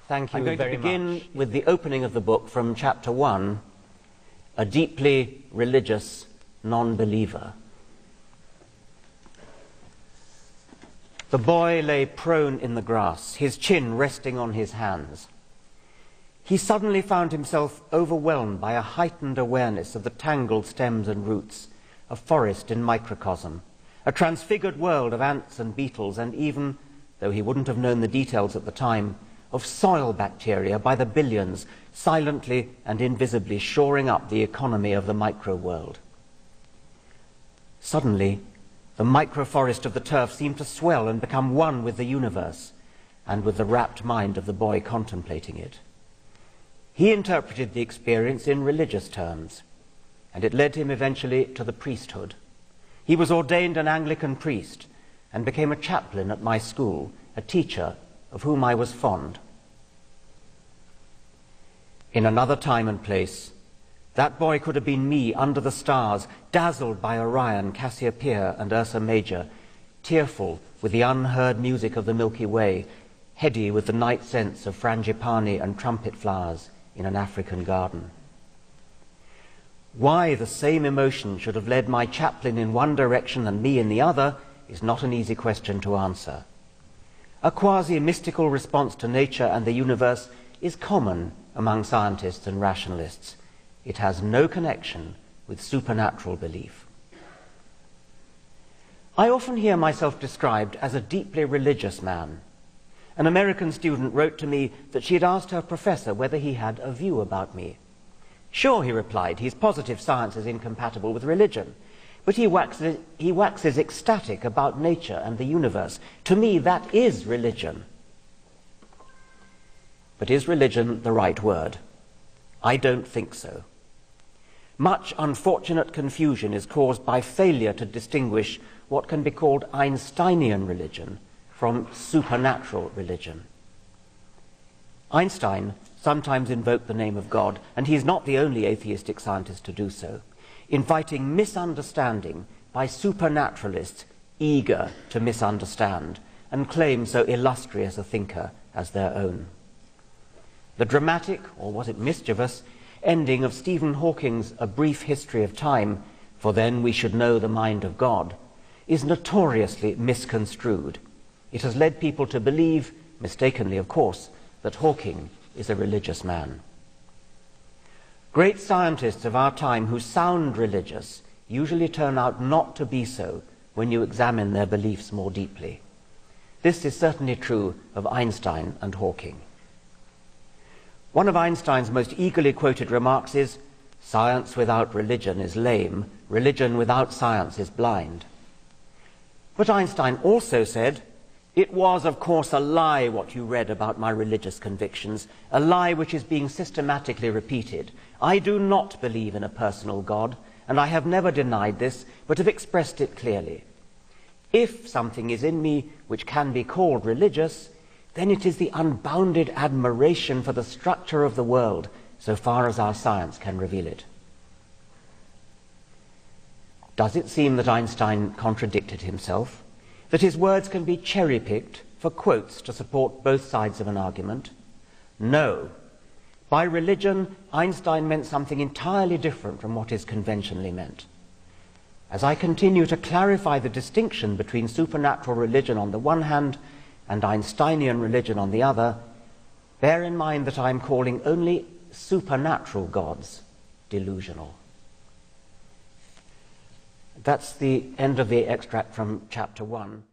Thank you very much. I'm going to begin with the opening of the book from chapter 1, A Deeply Religious Non-Believer. The boy lay prone in the grass, his chin resting on his hands. He suddenly found himself overwhelmed by a heightened awareness of the tangled stems and roots, a forest in microcosm, a transfigured world of ants and beetles, and even, though he wouldn't have known the details at the time, of soil bacteria by the billions, silently and invisibly shoring up the economy of the micro-world. Suddenly, the microforest of the turf seemed to swell and become one with the universe, and with the rapt mind of the boy contemplating it. He interpreted the experience in religious terms, and it led him eventually to the priesthood. He was ordained an Anglican priest and became a chaplain at my school, a teacher of whom I was fond. In another time and place, that boy could have been me under the stars, dazzled by Orion, Cassiopeia, and Ursa Major, tearful with the unheard music of the Milky Way, heady with the night scents of frangipani and trumpet flowers in an African garden. Why the same emotion should have led my chaplain in one direction and me in the other is not an easy question to answer. A quasi-mystical response to nature and the universe is common among scientists and rationalists. It has no connection with supernatural belief. I often hear myself described as a deeply religious man. An American student wrote to me that she had asked her professor whether he had a view about me. Sure, he replied, his positive science is incompatible with religion, but he waxes ecstatic about nature and the universe. To me, that is religion. But is religion the right word? I don't think so. Much unfortunate confusion is caused by failure to distinguish what can be called Einsteinian religion from supernatural religion. Einstein sometimes invoked the name of God, and he is not the only atheistic scientist to do so, inviting misunderstanding by supernaturalists eager to misunderstand and claim so illustrious a thinker as their own. The dramatic, or was it mischievous, ending of Stephen Hawking's A Brief History of Time, for then we should know the mind of God, is notoriously misconstrued. It has led people to believe, mistakenly of course, that Hawking is a religious man. Great scientists of our time who sound religious usually turn out not to be so when you examine their beliefs more deeply. This is certainly true of Einstein and Hawking. One of Einstein's most eagerly quoted remarks is, "Science without religion is lame, religion without science is blind." But Einstein also said, "It was, of course, a lie what you read about my religious convictions, a lie which is being systematically repeated. I do not believe in a personal God, and I have never denied this, but have expressed it clearly. If something is in me which can be called religious, then it is the unbounded admiration for the structure of the world, so far as our science can reveal it." Does it seem that Einstein contradicted himself? That his words can be cherry-picked for quotes to support both sides of an argument? No. By religion, Einstein meant something entirely different from what is conventionally meant. As I continue to clarify the distinction between supernatural religion on the one hand and Einsteinian religion on the other, bear in mind that I am calling only supernatural gods delusional. That's the end of the extract from chapter 1.